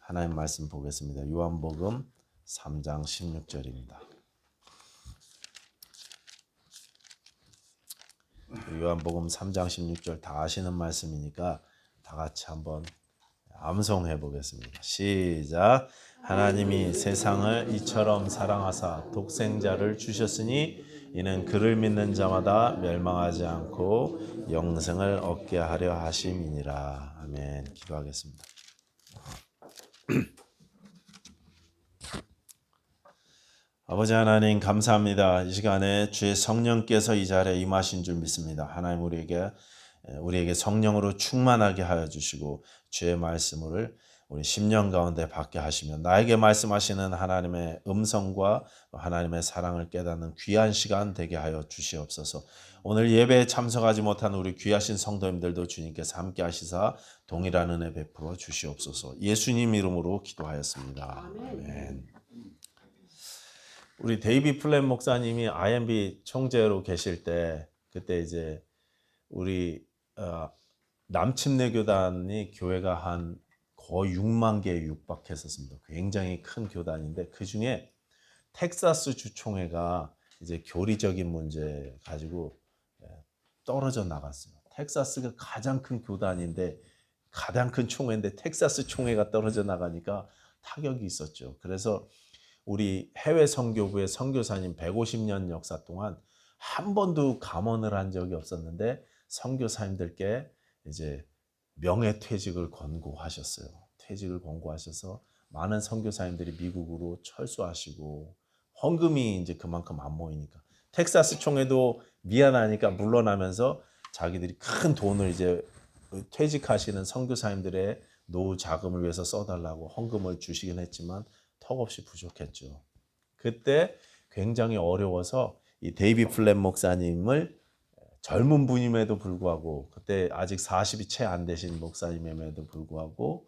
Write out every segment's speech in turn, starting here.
하나님 말씀 보겠습니다. 요한복음 3장 16절입니다. 요한복음 3장 16절 다 아시는 말씀이니까 다 같이 한번 암송해 보겠습니다. 시작. 하나님이 세상을 이처럼 사랑하사 독생자를 주셨으니 이는 그를 믿는 자마다 멸망하지 않고 영생을 얻게 하려 하심이니라. 아멘. 기도하겠습니다. 아버지 하나님 감사합니다. 이 시간에 주의 성령께서 이 자리에 임하신 줄 믿습니다. 하나님 우리에게 성령으로 충만하게 하여 주시고 주의 말씀을 우리 심령 가운데 받게 하시며 나에게 말씀하시는 하나님의 음성과 하나님의 사랑을 깨닫는 귀한 시간 되게 하여 주시옵소서. 오늘 예배에 참석하지 못한 우리 귀하신 성도님들도 주님께서 함께 하시사 동일한 은혜 베풀어 주시옵소서. 예수님 이름으로 기도하였습니다. 아멘. 우리 데이비 플랫 목사님이 IMB 총재로 계실 때 그때 이제 우리 남침내 교단이 교회가 한 거의 6만 개에 육박했었습니다. 굉장히 큰 교단인데 그 중에 텍사스 주총회가 이제 교리적인 문제 가지고 떨어져 나갔어요. 텍사스가 가장 큰 교단인데 가장 큰 총회인데 텍사스 총회가 떨어져 나가니까 타격이 있었죠. 그래서 우리 해외 선교부의 선교사님 150년 역사 동안 한 번도 감언을 한 적이 없었는데 선교사님들께 이제 명예퇴직을 권고하셨어요. 퇴직을 권고하셔서 많은 선교사님들이 미국으로 철수하시고 헌금이 이제 그만큼 안 모이니까 텍사스 총회도 미안하니까 물러나면서 자기들이 큰 돈을 이제 퇴직하시는 선교사님들의 노후 자금을 위해서 써달라고 헌금을 주시긴 했지만 턱없이 부족했죠. 그때 굉장히 어려워서 이 데이비 플랫 목사님을 젊은 분임에도 불구하고 그때 아직 40이 채 안 되신 목사님임에도 불구하고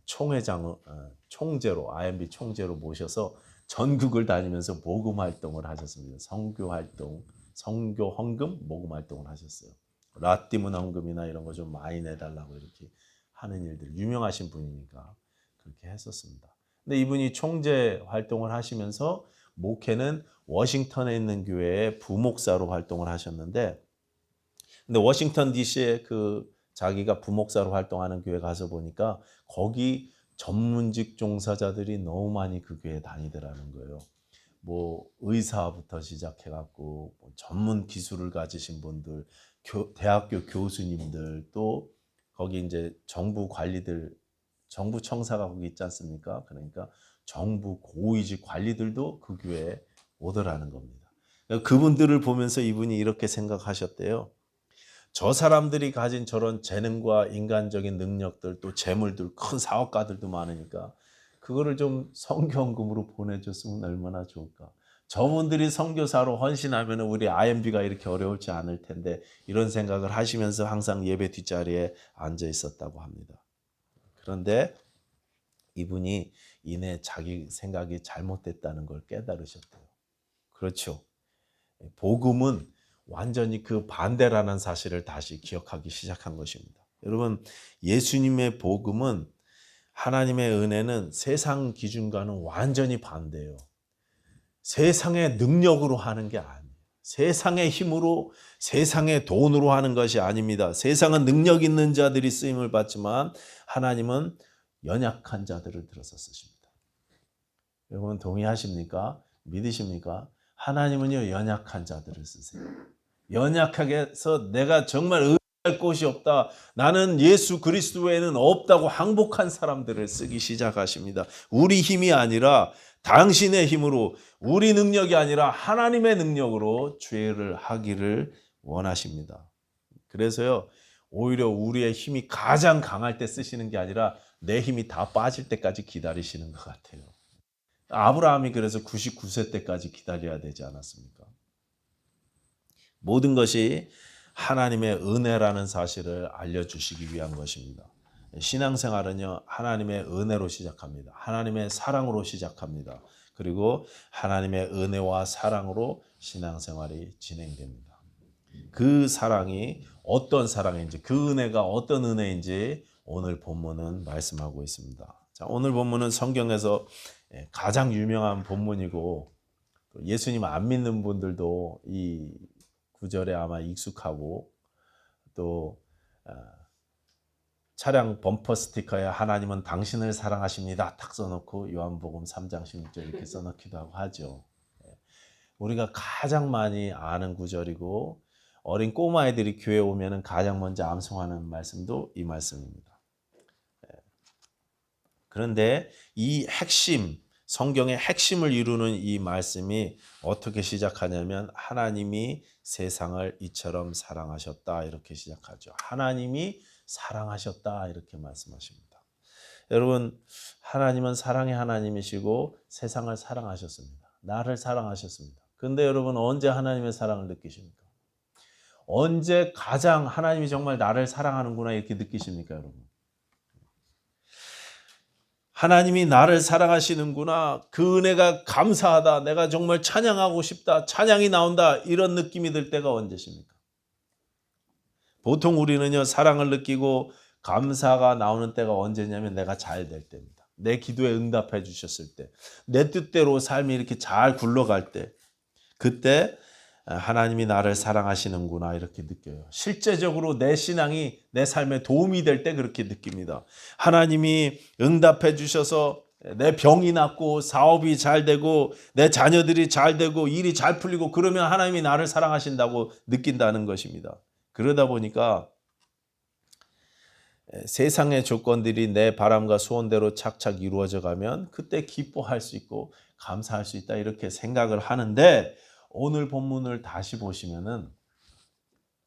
총재로 IMB 총재로 모셔서 전국을 다니면서 복음 활동을 하셨습니다. 선교 활동, 선교 헌금, 복음 활동을 하셨어요. 라띠문 헌금이나 이런 거 좀 많이 내달라고 이렇게 하는 일들 유명하신 분이니까 그렇게 했었습니다. 근데 이분이 총재 활동을 하시면서 목회는 워싱턴에 있는 교회의 부목사로 활동을 하셨는데 근데 워싱턴 DC에 자기가 부목사로 활동하는 교회 가서 보니까 거기 전문직 종사자들이 너무 많이 그 교회에 다니더라는 거예요. 뭐 의사부터 시작해갖고 전문 기술을 가지신 분들, 대학교 교수님들 또 거기 이제 정부 관리들, 정부 청사가 거기 있지 않습니까? 그러니까 정부 고위직 관리들도 그 교회에 오더라는 겁니다. 그분들을 보면서 이분이 이렇게 생각하셨대요. 저 사람들이 가진 저런 재능과 인간적인 능력들 또 재물들 큰 사업가들도 많으니까 그거를 좀 선교헌금으로 보내줬으면 얼마나 좋을까. 저분들이 선교사로 헌신하면 우리 IMB가 이렇게 어려울지 않을 텐데 이런 생각을 하시면서 항상 예배 뒷자리에 앉아 있었다고 합니다. 그런데 이분이 이내 자기 생각이 잘못됐다는 걸 깨달으셨대요. 그렇죠. 복음은 완전히 그 반대라는 사실을 다시 기억하기 시작한 것입니다. 여러분, 예수님의 복음은 하나님의 은혜는 세상 기준과는 완전히 반대예요. 세상의 능력으로 하는 게 아니에요. 세상의 힘으로, 세상의 돈으로 하는 것이 아닙니다. 세상은 능력 있는 자들이 쓰임을 받지만 하나님은 연약한 자들을 들어서 쓰십니다. 여러분 동의하십니까? 믿으십니까? 하나님은요 연약한 자들을 쓰세요. 연약하게 해서 내가 정말 의지할 곳이 없다. 나는 예수 그리스도 외에는 없다고 항복한 사람들을 쓰기 시작하십니다. 우리 힘이 아니라 당신의 힘으로, 우리 능력이 아니라 하나님의 능력으로 죄를 하기를 원하십니다. 그래서요 오히려 우리의 힘이 가장 강할 때 쓰시는 게 아니라 내 힘이 다 빠질 때까지 기다리시는 것 같아요. 아브라함이 그래서 99세 때까지 기다려야 되지 않았습니까? 모든 것이 하나님의 은혜라는 사실을 알려주시기 위한 것입니다. 신앙생활은요 하나님의 은혜로 시작합니다. 하나님의 사랑으로 시작합니다. 그리고 하나님의 은혜와 사랑으로 신앙생활이 진행됩니다. 그 사랑이 어떤 사랑인지, 그 은혜가 어떤 은혜인지 오늘 본문은 말씀하고 있습니다. 자, 자, 오늘 본문은 성경에서 가장 유명한 본문이고 예수님 안 믿는 분들도 이 구절에 아마 익숙하고 또 차량 범퍼 스티커에 하나님은 당신을 사랑하십니다 탁 써놓고 요한복음 3장 16절 이렇게 써놓기도 하고 하죠. 우리가 가장 많이 아는 구절이고 어린 꼬마애들이 교회 오면은 가장 먼저 암송하는 말씀도 이 말씀입니다. 그런데 이 핵심, 성경의 핵심을 이루는 이 말씀이 어떻게 시작하냐면 하나님이 세상을 이처럼 사랑하셨다 이렇게 시작하죠. 하나님이 사랑하셨다 이렇게 말씀하십니다. 여러분, 하나님은 사랑의 하나님이시고 세상을 사랑하셨습니다. 나를 사랑하셨습니다. 근데 여러분 언제 하나님의 사랑을 느끼십니까? 언제 가장 하나님이 정말 나를 사랑하는구나 이렇게 느끼십니까, 여러분? 하나님이 나를 사랑하시는구나. 그 은혜가 감사하다. 내가 정말 찬양하고 싶다. 찬양이 나온다. 이런 느낌이 들 때가 언제십니까? 보통 우리는요, 사랑을 느끼고 감사가 나오는 때가 언제냐면 내가 잘 될 때입니다. 내 기도에 응답해 주셨을 때, 내 뜻대로 삶이 이렇게 잘 굴러갈 때, 그때 하나님이 나를 사랑하시는구나 이렇게 느껴요. 실제적으로 내 신앙이 내 삶에 도움이 될 때 그렇게 느낍니다. 하나님이 응답해 주셔서 내 병이 낫고 사업이 잘 되고 내 자녀들이 잘 되고 일이 잘 풀리고 그러면 하나님이 나를 사랑하신다고 느낀다는 것입니다. 그러다 보니까 세상의 조건들이 내 바람과 소원대로 착착 이루어져 가면 그때 기뻐할 수 있고 감사할 수 있다 이렇게 생각을 하는데 오늘 본문을 다시 보시면은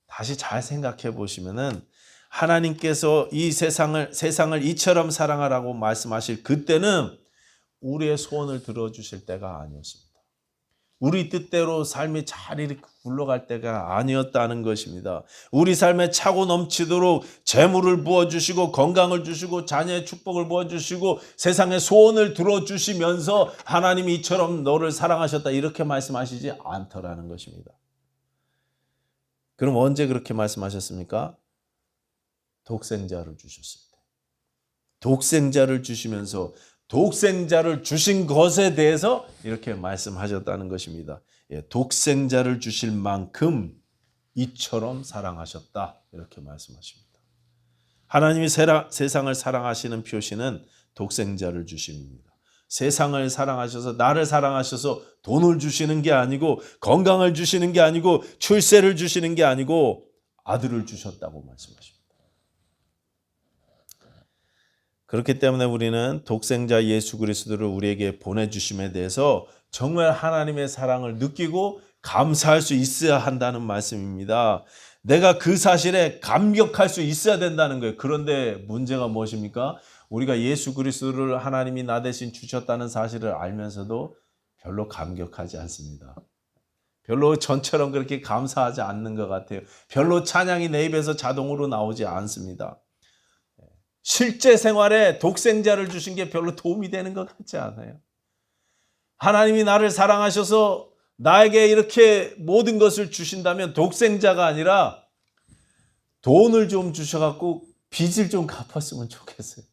다시 잘 생각해 보시면은 하나님께서 이 세상을 이처럼 사랑하라고 말씀하실 그때는 우리의 소원을 들어주실 때가 아니었습니다. 우리 뜻대로 삶이 잘 이렇게 굴러갈 때가 아니었다는 것입니다. 우리 삶에 차고 넘치도록 재물을 부어주시고 건강을 주시고 자녀의 축복을 부어주시고 세상의 소원을 들어주시면서 하나님이 이처럼 너를 사랑하셨다 이렇게 말씀하시지 않더라는 것입니다. 그럼 언제 그렇게 말씀하셨습니까? 독생자를 주셨을 때. 독생자를 주시면서 독생자를 주신 것에 대해서 이렇게 말씀하셨다는 것입니다. 독생자를 주실 만큼 이처럼 사랑하셨다 이렇게 말씀하십니다. 하나님이 세상을 사랑하시는 표시는 독생자를 주심입니다. 세상을 사랑하셔서 나를 사랑하셔서 돈을 주시는 게 아니고 건강을 주시는 게 아니고 출세를 주시는 게 아니고 아들을 주셨다고 말씀하십니다. 그렇기 때문에 우리는 독생자 예수 그리스도를 우리에게 보내주심에 대해서 정말 하나님의 사랑을 느끼고 감사할 수 있어야 한다는 말씀입니다. 내가 그 사실에 감격할 수 있어야 된다는 거예요. 그런데 문제가 무엇입니까? 우리가 예수 그리스도를 하나님이 나 대신 주셨다는 사실을 알면서도 별로 감격하지 않습니다. 별로 전처럼 그렇게 감사하지 않는 것 같아요. 별로 찬양이 내 입에서 자동으로 나오지 않습니다. 실제 생활에 독생자를 주신 게 별로 도움이 되는 것 같지 않아요. 하나님이 나를 사랑하셔서 나에게 이렇게 모든 것을 주신다면 독생자가 아니라 돈을 좀 주셔갖고 빚을 좀 갚았으면 좋겠어요.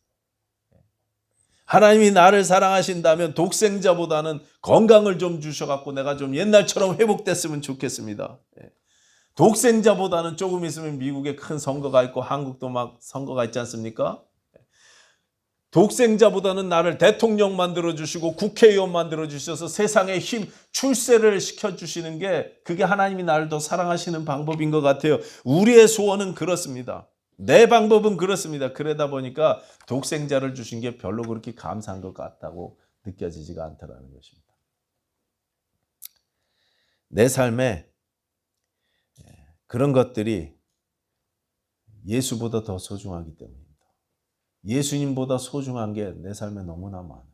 하나님이 나를 사랑하신다면 독생자보다는 건강을 좀 주셔갖고 내가 좀 옛날처럼 회복됐으면 좋겠습니다. 독생자보다는 조금 있으면 미국에 큰 선거가 있고 한국도 막 선거가 있지 않습니까? 독생자보다는 나를 대통령 만들어주시고 국회의원 만들어주셔서 세상에 힘, 출세를 시켜주시는 게 그게 하나님이 나를 더 사랑하시는 방법인 것 같아요. 우리의 소원은 그렇습니다. 내 방법은 그렇습니다. 그러다 보니까 독생자를 주신 게 별로 그렇게 감사한 것 같다고 느껴지지가 않더라는 것입니다. 내 삶에 그런 것들이 예수보다 더 소중하기 때문입니다. 예수님보다 소중한 게 내 삶에 너무나 많아요.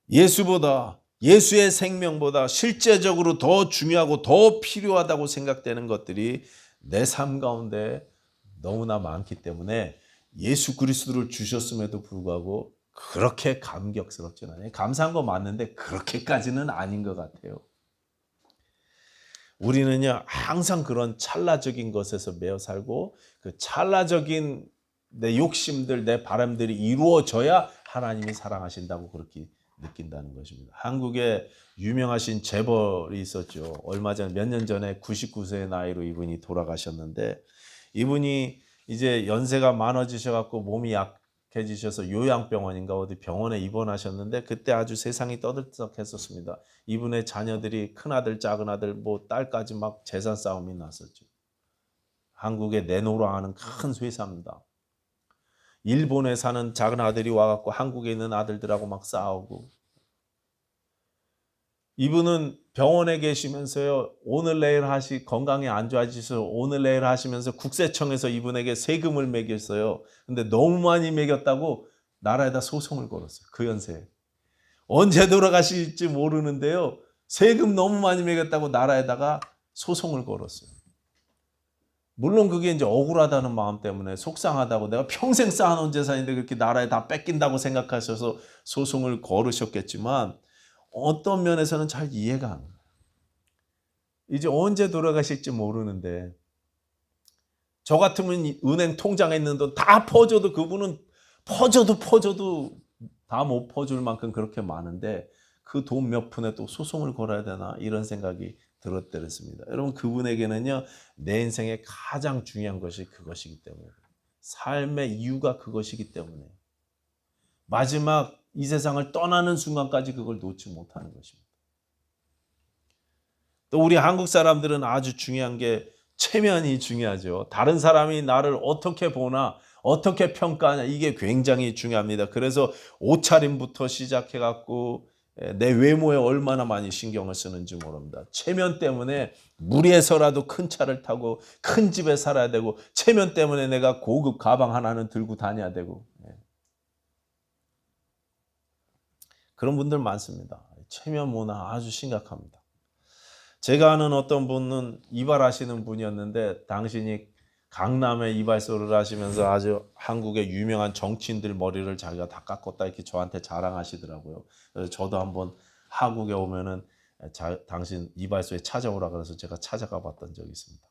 예수보다, 예수의 생명보다 실제적으로 더 중요하고 더 필요하다고 생각되는 것들이 내 삶 가운데 너무나 많기 때문에 예수 그리스도를 주셨음에도 불구하고 그렇게 감격스럽진 않아요. 감사한 거 맞는데 그렇게까지는 아닌 것 같아요. 우리는요 항상 그런 찰나적인 것에서 매여 살고 그 찰나적인 내 욕심들, 내 바람들이 이루어져야 하나님이 사랑하신다고 그렇게 느낀다는 것입니다. 한국에 유명하신 재벌이 있었죠. 얼마 전 몇 년 전에 99세의 나이로 이분이 돌아가셨는데, 이분이 이제 연세가 많아지셔 갖고 몸이 약해지셔서 요양병원인가 어디 병원에 입원하셨는데, 그때 아주 세상이 떠들썩했었습니다. 이분의 자녀들이 큰아들 작은아들 뭐 딸까지 막 재산 싸움이 났었죠. 한국의 내노라하는 큰 회사입니다. 일본에 사는 작은 아들이 와갖고 한국에 있는 아들들하고 막 싸우고, 이분은 병원에 계시면서요 오늘 내일 건강이 안 좋아지셔서 오늘 내일 하시면서 국세청에서 이분에게 세금을 매겼어요. 근데 너무 많이 매겼다고 나라에다 소송을 걸었어요. 그 연세에. 언제 돌아가실지 모르는데요 세금 너무 많이 매겼다고 나라에다가 소송을 걸었어요. 물론 그게 이제 억울하다는 마음 때문에, 속상하다고, 내가 평생 쌓아놓은 재산인데 그렇게 나라에 다 뺏긴다고 생각하셔서 소송을 걸으셨겠지만, 어떤 면에서는 잘 이해가 안 가요. 이제 언제 돌아가실지 모르는데, 저 같으면 은행 통장에 있는 돈 다 퍼줘도, 그분은 퍼줘도 다 못 퍼줄 만큼 그렇게 많은데 그 돈 몇 푼에 또 소송을 걸어야 되나, 이런 생각이 들었더랬습니다. 여러분, 그분에게는요 내 인생의 가장 중요한 것이 그것이기 때문에, 삶의 이유가 그것이기 때문에 마지막 이 세상을 떠나는 순간까지 그걸 놓지 못하는 것입니다. 또 우리 한국 사람들은 아주 중요한 게 체면이 중요하죠. 다른 사람이 나를 어떻게 보나, 어떻게 평가하냐, 이게 굉장히 중요합니다. 그래서 옷차림부터 시작해 갖고 내 외모에 얼마나 많이 신경을 쓰는지 모릅니다. 체면 때문에 무리해서라도 큰 차를 타고 큰 집에 살아야 되고, 체면 때문에 내가 고급 가방 하나는 들고 다녀야 되고, 그런 분들 많습니다. 체면 문화 아주 심각합니다. 제가 아는 어떤 분은 이발하시는 분이었는데, 당신이 강남에 이발소를 하시면서 아주 한국의 유명한 정치인들 머리를 자기가 다 깎았다, 이렇게 저한테 자랑하시더라고요. 그래서 저도 한번 한국에 오면은 당신 이발소에 찾아오라 그래서 제가 찾아가 봤던 적이 있습니다.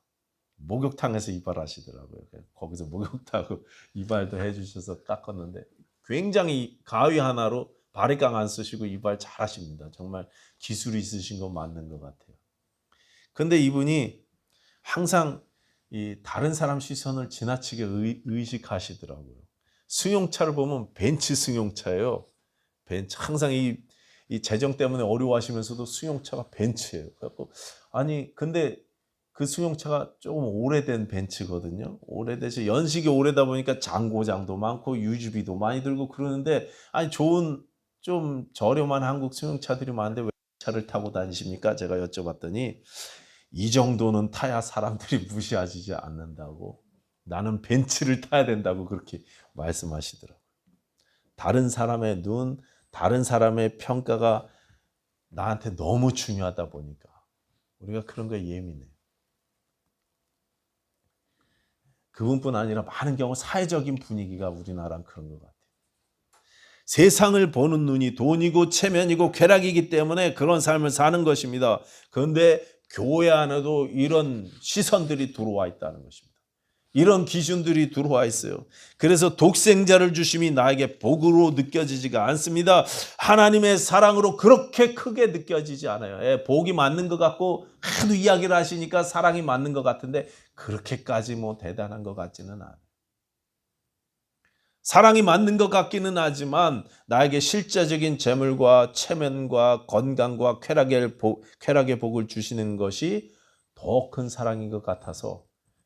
목욕탕에서 이발하시더라고요. 거기서 목욕탕하고 이발도 해주셔서 깎았는데, 굉장히 가위 하나로 바리깡 안 쓰시고 이발 잘하십니다. 정말 기술이 있으신 건 맞는 것 같아요. 근데 이분이 항상 이 다른 사람 시선을 지나치게 의식하시더라고요. 승용차를 보면 벤츠 승용차예요. 벤츠, 항상 이 재정 때문에 어려워하시면서도 승용차가 벤츠예요. 그래갖고 아니 근데 그 승용차가 조금 오래된 벤츠거든요. 오래돼서 연식이 오래다 보니까 장고장도 많고 유지비도 많이 들고 그러는데, 아니 좋은 좀 저렴한 한국 승용차들이 많은데 왜 차를 타고 다니십니까? 제가 여쭤봤더니 이 정도는 타야 사람들이 무시하지 않는다고, 나는 벤츠를 타야 된다고 그렇게 말씀하시더라고요. 다른 사람의 눈, 다른 사람의 평가가 나한테 너무 중요하다 보니까 우리가 그런 거에 예민해요. 그분뿐 아니라 많은 경우 사회적인 분위기가 우리나라는 그런 것 같아요. 세상을 보는 눈이 돈이고 체면이고 쾌락이기 때문에 그런 삶을 사는 것입니다. 그런데 교회 안에도 이런 시선들이 들어와 있다는 것입니다. 이런 기준들이 들어와 있어요. 그래서 독생자를 주심이 나에게 복으로 느껴지지가 않습니다. 하나님의 사랑으로 그렇게 크게 느껴지지 않아요. 복이 맞는 것 같고 하도 이야기를 하시니까 사랑이 맞는 것 같은데 그렇게까지 뭐 대단한 것 같지는 않아요. 사랑이 맞는 것 같기는 하지만 나에게 실제적인 재물과 체면과 건강과 쾌락의 복을 주시는 것이 더 큰 사랑인 것 같아서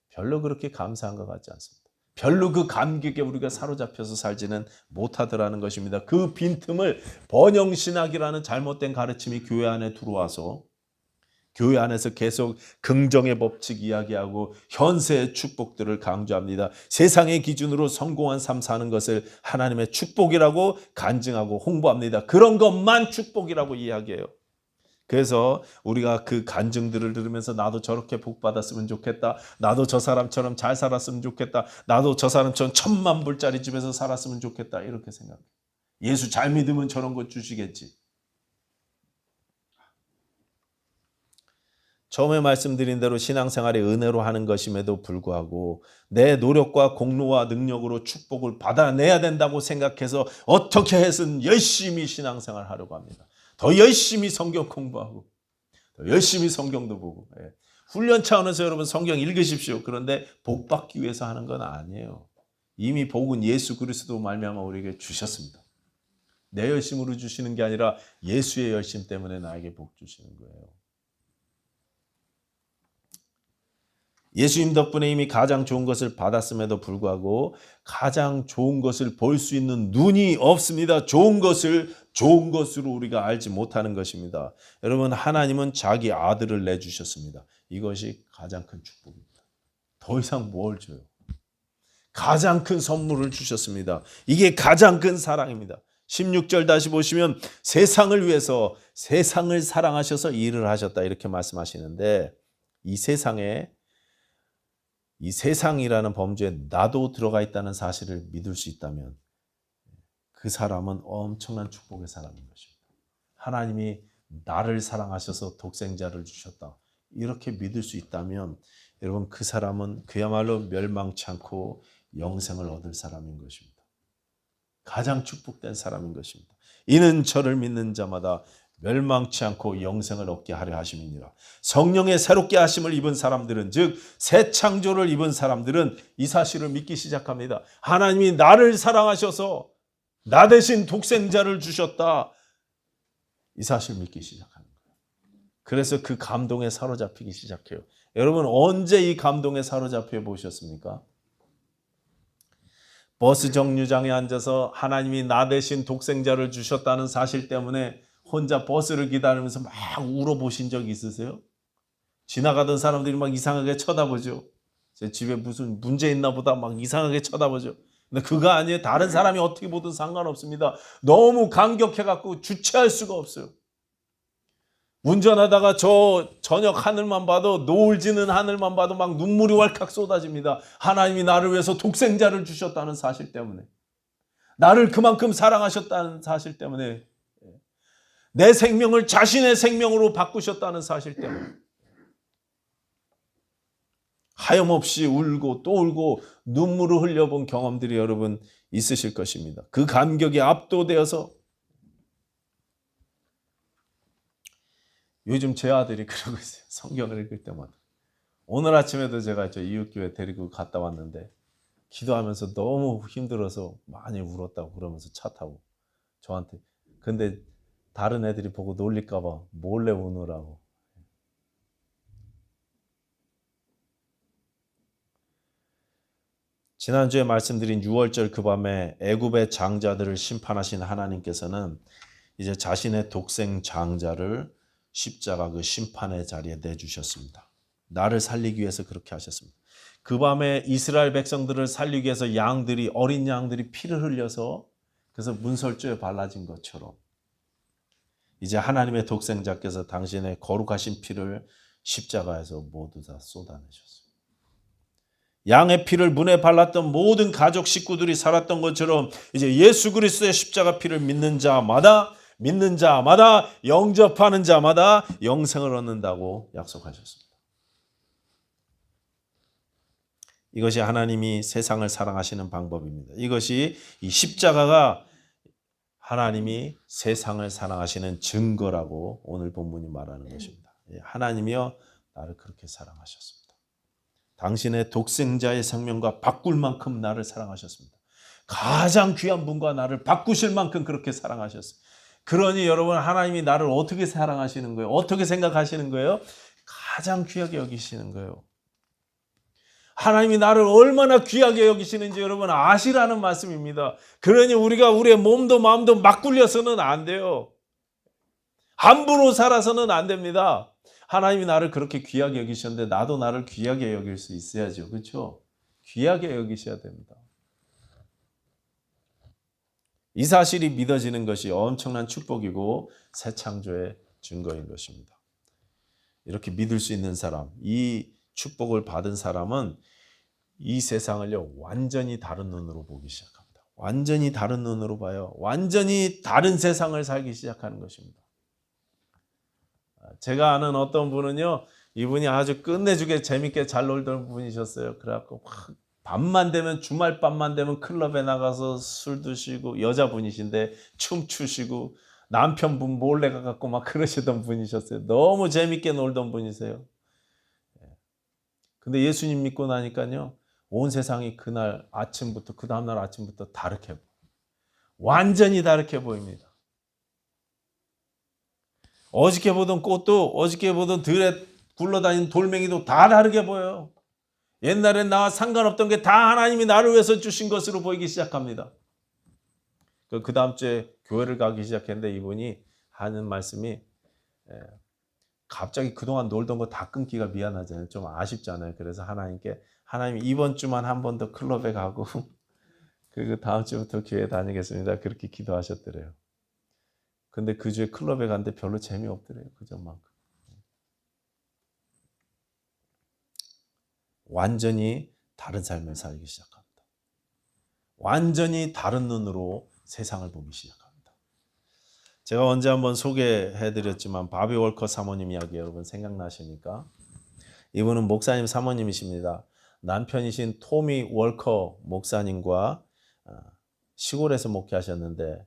별로 그렇게 감사한 것 같지 않습니다. 별로 그 감격에 우리가 사로잡혀서 살지는 못하더라는 것입니다. 그 빈틈을 번영신학이라는 잘못된 가르침이 교회 안에 들어와서 교회 안에서 계속 긍정의 법칙 이야기하고 현세의 축복들을 강조합니다. 세상의 기준으로 성공한 삶 사는 것을 하나님의 축복이라고 간증하고 홍보합니다. 그런 것만 축복이라고 이야기해요. 그래서 우리가 그 간증들을 들으면서 나도 저렇게 복 받았으면 좋겠다. 나도 저 사람처럼 잘 살았으면 좋겠다. 나도 저 사람처럼 10,000,000불짜리 집에서 살았으면 좋겠다. 이렇게 생각해요. 예수 잘 믿으면 저런 거 주시겠지. 처음에 말씀드린 대로 신앙생활이 은혜로 하는 것임에도 불구하고 내 노력과 공로와 능력으로 축복을 받아내야 된다고 생각해서 어떻게 해서든 열심히 신앙생활 하려고 합니다. 더 열심히 성경 공부하고 더 열심히 성경도 보고 훈련 차원에서 여러분 성경 읽으십시오. 그런데 복 받기 위해서 하는 건 아니에요. 이미 복은 예수 그리스도 말미암아 우리에게 주셨습니다. 내 열심으로 주시는 게 아니라 예수의 열심 때문에 나에게 복 주시는 거예요. 예수님 덕분에 이미 가장 좋은 것을 받았음에도 불구하고 가장 좋은 것을 볼 수 있는 눈이 없습니다. 좋은 것을 좋은 것으로 우리가 알지 못하는 것입니다. 여러분, 하나님은 자기 아들을 내주셨습니다. 이것이 가장 큰 축복입니다. 더 이상 뭘 줘요? 가장 큰 선물을 주셨습니다. 이게 가장 큰 사랑입니다. 16절 다시 보시면 세상을 위해서 세상을 사랑하셔서 일을 하셨다 이렇게 말씀하시는데 이 세상이라는 범주에 나도 들어가 있다는 사실을 믿을 수 있다면 그 사람은 엄청난 축복의 사람인 것입니다. 하나님이 나를 사랑하셔서 독생자를 주셨다. 이렇게 믿을 수 있다면 여러분 그 사람은 그야말로 멸망치 않고 영생을 얻을 사람인 것입니다. 가장 축복된 사람인 것입니다. 이는 저를 믿는 자마다 멸망치 않고 영생을 얻게 하려 하심이니라. 성령의 새롭게 하심을 입은 사람들은 즉 새 창조를 입은 사람들은 이 사실을 믿기 시작합니다. 하나님이 나를 사랑하셔서 나 대신 독생자를 주셨다. 이 사실을 믿기 시작하는 거예요. 그래서 그 감동에 사로잡히기 시작해요. 여러분 언제 이 감동에 사로잡혀 보셨습니까? 버스 정류장에 앉아서 하나님이 나 대신 독생자를 주셨다는 사실 때문에 혼자 버스를 기다리면서 막 울어보신 적 있으세요? 지나가던 사람들이 막 이상하게 쳐다보죠. 제 집에 무슨 문제 있나 보다 막 이상하게 쳐다보죠. 근데 그거 아니에요. 다른 사람이 어떻게 보든 상관없습니다. 너무 감격해갖고 주체할 수가 없어요. 운전하다가 저 저녁 하늘만 봐도 노을 지는 하늘만 봐도 막 눈물이 왈칵 쏟아집니다. 하나님이 나를 위해서 독생자를 주셨다는 사실 때문에 나를 그만큼 사랑하셨다는 사실 때문에 내 생명을 자신의 생명으로 바꾸셨다는 사실 때문에 하염없이 울고 또 울고 눈물을 흘려본 경험들이 여러분 있으실 것입니다. 그 감격에 압도되어서 요즘 제 아들이 그러고 있어요. 성경을 읽을 때마다. 오늘 아침에도 제가 저 이웃교회 데리고 갔다 왔는데 기도하면서 너무 힘들어서 많이 울었다고 그러면서 차 타고 저한테 근데 다른 애들이 보고 놀릴까 봐 몰래 우느라고. 지난주에 말씀드린 6월절 그 밤에 애굽의 장자들을 심판하신 하나님께서는 이제 자신의 독생 장자를 십자가 그 심판의 자리에 내주셨습니다. 나를 살리기 위해서 그렇게 하셨습니다. 그 밤에 이스라엘 백성들을 살리기 위해서 양들이 어린 양들이 피를 흘려서 그래서 문설주에 발라진 것처럼 이제 하나님의 독생자께서 당신의 거룩하신 피를 십자가에서 모두 다 쏟아내셨어요. 양의 피를 문에 발랐던 모든 가족 식구들이 살았던 것처럼 이제 예수 그리스도의 십자가 피를 믿는 자마다 영접하는 자마다 영생을 얻는다고 약속하셨습니다. 이것이 하나님이 세상을 사랑하시는 방법입니다. 이것이 이 십자가가 하나님이 세상을 사랑하시는 증거라고 오늘 본문이 말하는 것입니다. 하나님이여 나를 그렇게 사랑하셨습니다. 당신의 독생자의 생명과 바꿀 만큼 나를 사랑하셨습니다. 가장 귀한 분과 나를 바꾸실 만큼 그렇게 사랑하셨어요. 그러니 여러분 하나님이 나를 어떻게 사랑하시는 거예요? 어떻게 생각하시는 거예요? 가장 귀하게 여기시는 거예요. 하나님이 나를 얼마나 귀하게 여기시는지 여러분 아시라는 말씀입니다. 그러니 우리가 우리의 몸도 마음도 막 굴려서는 안 돼요. 함부로 살아서는 안 됩니다. 하나님이 나를 그렇게 귀하게 여기셨는데 나도 나를 귀하게 여길 수 있어야죠. 그렇죠? 귀하게 여기셔야 됩니다. 이 사실이 믿어지는 것이 엄청난 축복이고 새 창조의 증거인 것입니다. 이렇게 믿을 수 있는 사람, 이 축복을 받은 사람은 이 세상을요 완전히 다른 눈으로 보기 시작합니다. 완전히 다른 눈으로 봐요. 완전히 다른 세상을 살기 시작하는 것입니다. 제가 아는 어떤 분은요 이분이 아주 끝내주게 재밌게 잘 놀던 분이셨어요. 그래갖고 밤만 되면, 주말 밤만 되면 클럽에 나가서 술 드시고, 여자분이신데 춤추시고 남편분 몰래 가갖고 막 그러시던 분이셨어요. 너무 재밌게 놀던 분이세요. 근데 예수님 믿고 나니까요, 온 세상이 그날 아침부터, 그 다음날 아침부터 다르게 보여요. 완전히 다르게 보입니다. 어저께 보던 꽃도, 어저께 보던 들에 굴러다니는 돌멩이도 다 다르게 보여요. 옛날엔 나와 상관없던 게 다 하나님이 나를 위해서 주신 것으로 보이기 시작합니다. 그 다음 주에 교회를 가기 시작했는데 이분이 하는 말씀이, 갑자기 그동안 놀던 거 다 끊기가 미안하잖아요. 좀 아쉽잖아요. 그래서 하나님께, 하나님 이번 주만 한 번 더 클럽에 가고 그리고 다음 주부터 교회 다니겠습니다. 그렇게 기도하셨더래요. 근데 그 주에 클럽에 갔는데 별로 재미없더래요. 그전만큼. 완전히 다른 삶을 살기 시작합니다. 완전히 다른 눈으로 세상을 보기 시작합니다. 제가 언제 한번 소개해드렸지만 바비 월커 사모님 이야기 여러분 생각나십니까? 이분은 목사님 사모님이십니다. 남편이신 토미 월커 목사님과 시골에서 목회하셨는데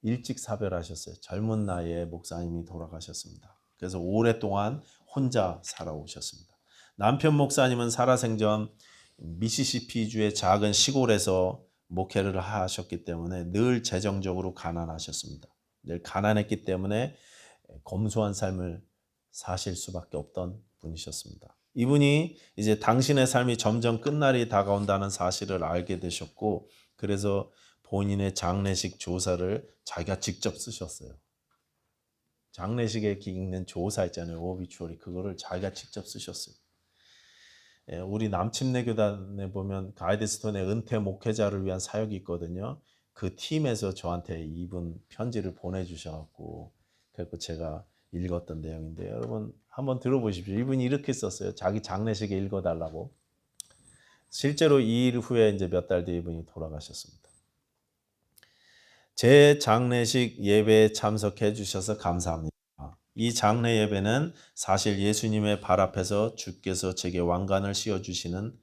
일찍 사별하셨어요. 젊은 나이에 목사님이 돌아가셨습니다. 그래서 오랫동안 혼자 살아오셨습니다. 남편 목사님은 살아생전 미시시피주의 작은 시골에서 목회를 하셨기 때문에 늘 재정적으로 가난하셨습니다. 늘 가난했기 때문에 검소한 삶을 사실 수밖에 없던 분이셨습니다. 이분이 이제 당신의 삶이 점점 끝날이 다가온다는 사실을 알게 되셨고, 그래서 본인의 장례식 조사를 자기가 직접 쓰셨어요. 장례식에 읽는 조사 있잖아요. 오비추어리. 그거를 자기가 직접 쓰셨어요. 우리 남침내교단에 보면 가이드스톤의 은퇴 목회자를 위한 사역이 있거든요. 그 팀에서 저한테 이분 편지를 보내주셔갖고 그래서 제가 읽었던 내용인데 여러분 한번 들어보십시오. 이분이 이렇게 썼어요. 자기 장례식에 읽어달라고. 실제로 이 일 후에 이제 몇 달 뒤에 이분이 돌아가셨습니다. 제 장례식 예배에 참석해 주셔서 감사합니다. 이 장례 예배는 사실 예수님의 발 앞에서 주께서 제게 왕관을 씌워주시는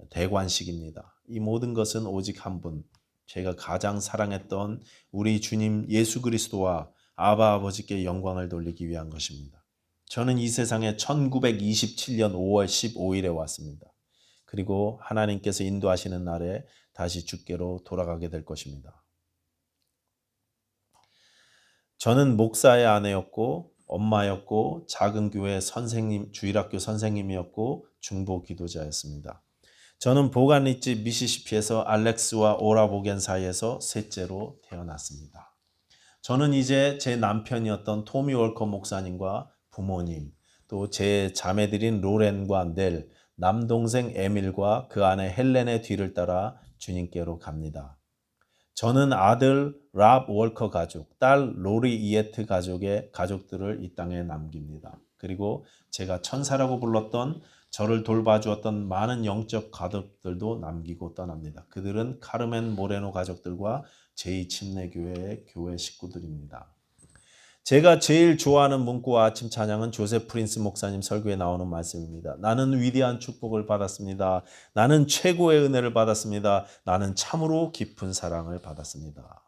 대관식입니다. 이 모든 것은 오직 한 분, 제가 가장 사랑했던 우리 주님 예수 그리스도와 아바 아버지께 영광을 돌리기 위한 것입니다. 저는 이 세상에 1927년 5월 15일에 왔습니다. 그리고 하나님께서 인도하시는 날에 다시 주께로 돌아가게 될 것입니다. 저는 목사의 아내였고 엄마였고 작은 교회 선생님, 주일학교 선생님이었고 중보 기도자였습니다. 저는 보간리지 미시시피에서 알렉스와 오라보겐 사이에서 셋째로 태어났습니다. 저는 이제 제 남편이었던 토미 월커 목사님과 부모님, 또 제 자매들인 로렌과 넬, 남동생 에밀과 그 아내 헬렌의 뒤를 따라 주님께로 갑니다. 저는 아들 랍 월커 가족, 딸 로리 이에트 가족들을 이 땅에 남깁니다. 그리고 제가 천사라고 불렀던 저를 돌봐주었던 많은 영적 가족들도 남기고 떠납니다. 그들은 카르멘 모레노 가족들과 제2침례교회의 교회 식구들입니다. 제가 제일 좋아하는 문구와 아침 찬양은 조셉 프린스 목사님 설교에 나오는 말씀입니다. 나는 위대한 축복을 받았습니다. 나는 최고의 은혜를 받았습니다. 나는 참으로 깊은 사랑을 받았습니다.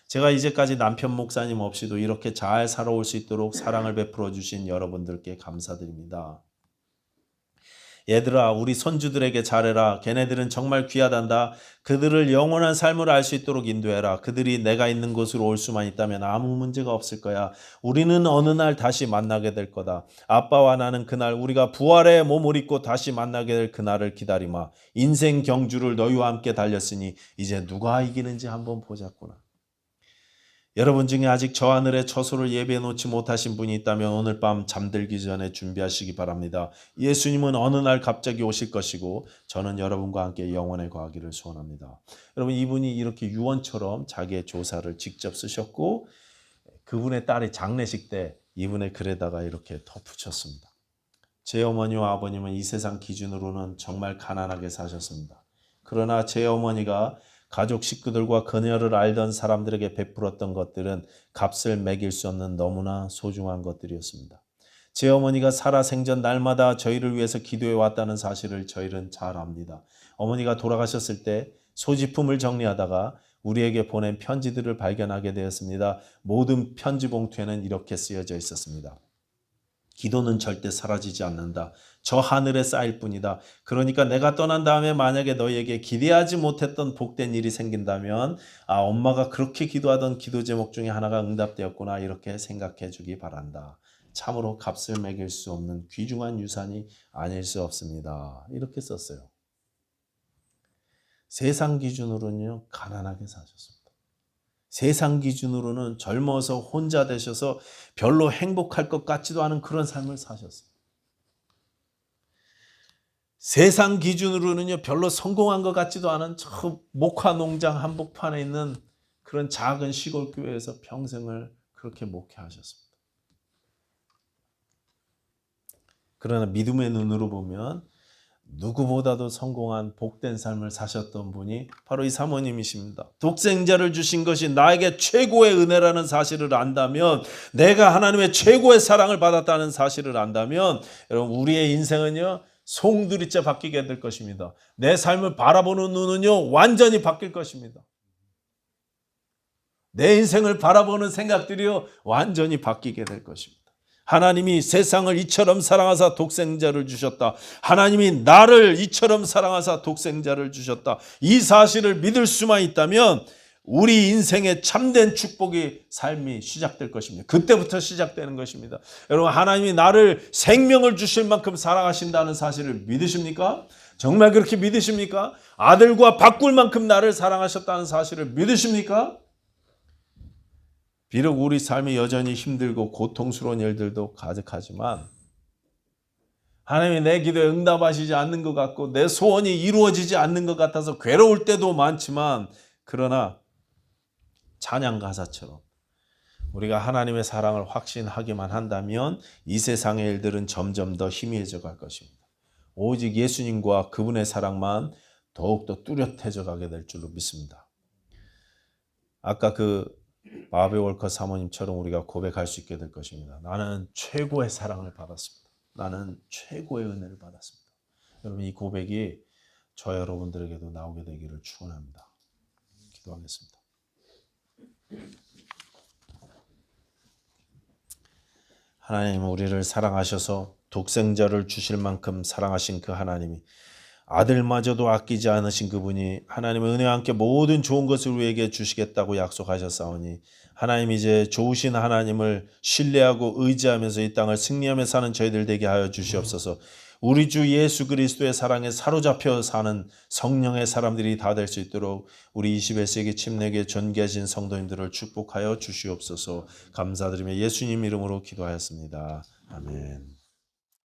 제가 이제까지 남편 목사님 없이도 이렇게 잘 살아올 수 있도록 사랑을 베풀어 주신 여러분들께 감사드립니다. 얘들아, 우리 손주들에게 잘해라. 걔네들은 정말 귀하단다. 그들을 영원한 삶을 알 수 있도록 인도해라. 그들이 내가 있는 곳으로 올 수만 있다면 아무 문제가 없을 거야. 우리는 어느 날 다시 만나게 될 거다. 아빠와 나는 그날 우리가 부활의 몸을 입고 다시 만나게 될 그날을 기다리마. 인생 경주를 너희와 함께 달렸으니 이제 누가 이기는지 한번 보자꾸나. 여러분 중에 아직 저 하늘의 처소를 예배해 놓지 못하신 분이 있다면 오늘 밤 잠들기 전에 준비하시기 바랍니다. 예수님은 어느 날 갑자기 오실 것이고 저는 여러분과 함께 영원에 거하기를 소원합니다. 여러분 이분이 이렇게 유언처럼 자기의 조사를 직접 쓰셨고 그분의 딸의 장례식 때 이분의 글에다가 이렇게 덧붙였습니다. 제 어머니와 아버님은 이 세상 기준으로는 정말 가난하게 사셨습니다. 그러나 제 어머니가 가족 식구들과 그녀를 알던 사람들에게 베풀었던 것들은 값을 매길 수 없는 너무나 소중한 것들이었습니다. 제 어머니가 살아 생전 날마다 저희를 위해서 기도해 왔다는 사실을 저희는 잘 압니다. 어머니가 돌아가셨을 때 소지품을 정리하다가 우리에게 보낸 편지들을 발견하게 되었습니다. 모든 편지 봉투에는 이렇게 쓰여져 있었습니다. 기도는 절대 사라지지 않는다. 저 하늘에 쌓일 뿐이다. 그러니까 내가 떠난 다음에 만약에 너희에게 기대하지 못했던 복된 일이 생긴다면 엄마가 그렇게 기도하던 기도 제목 중에 하나가 응답되었구나 이렇게 생각해 주기 바란다. 참으로 값을 매길 수 없는 귀중한 유산이 아닐 수 없습니다. 이렇게 썼어요. 세상 기준으로는요, 가난하게 사셨습니다. 세상 기준으로는 젊어서 혼자 되셔서 별로 행복할 것 같지도 않은 그런 삶을 사셨어요. 세상 기준으로는요, 별로 성공한 것 같지도 않은 저 목화 농장 한복판에 있는 그런 작은 시골 교회에서 평생을 그렇게 목회하셨습니다. 그러나 믿음의 눈으로 보면 누구보다도 성공한 복된 삶을 사셨던 분이 바로 이 사모님이십니다. 독생자를 주신 것이 나에게 최고의 은혜라는 사실을 안다면, 내가 하나님의 최고의 사랑을 받았다는 사실을 안다면, 여러분 우리의 인생은요 송두리째 바뀌게 될 것입니다. 내 삶을 바라보는 눈은요 완전히 바뀔 것입니다. 내 인생을 바라보는 생각들이요 완전히 바뀌게 될 것입니다. 하나님이 세상을 이처럼 사랑하사 독생자를 주셨다. 하나님이 나를 이처럼 사랑하사 독생자를 주셨다. 이 사실을 믿을 수만 있다면 우리 인생의 참된 축복이 삶이 시작될 것입니다. 그때부터 시작되는 것입니다. 여러분 하나님이 나를 생명을 주실 만큼 사랑하신다는 사실을 믿으십니까? 정말 그렇게 믿으십니까? 아들과 바꿀 만큼 나를 사랑하셨다는 사실을 믿으십니까? 비록 우리 삶이 여전히 힘들고 고통스러운 일들도 가득하지만 하나님이 내 기도에 응답하시지 않는 것 같고 내 소원이 이루어지지 않는 것 같아서 괴로울 때도 많지만, 그러나 찬양 가사처럼 우리가 하나님의 사랑을 확신하기만 한다면 이 세상의 일들은 점점 더 희미해져 갈 것입니다. 오직 예수님과 그분의 사랑만 더욱더 뚜렷해져 가게 될 줄로 믿습니다. 아까 바비 월커 사모님처럼 우리가 고백할 수 있게 될 것입니다. 나는 최고의 사랑을 받았습니다. 나는 최고의 은혜를 받았습니다. 여러분 이 고백이 저 여러분들에게도 나오게 되기를 축원합니다. 기도하겠습니다. 하나님, 우리를 사랑하셔서 독생자를 주실 만큼 사랑하신 그 하나님이 아들마저도 아끼지 않으신 그분이 하나님의 은혜와 함께 모든 좋은 것을 우리에게 주시겠다고 약속하셨사오니 하나님, 이제 좋으신 하나님을 신뢰하고 의지하면서 이 땅을 승리하며 사는 저희들 되게 하여 주시옵소서. 우리 주 예수 그리스도의 사랑에 사로잡혀 사는 성령의 사람들이 다 될 수 있도록 우리 21세기 침례교회 전계하신 성도님들을 축복하여 주시옵소서. 감사드리며 예수님 이름으로 기도하였습니다. 아멘.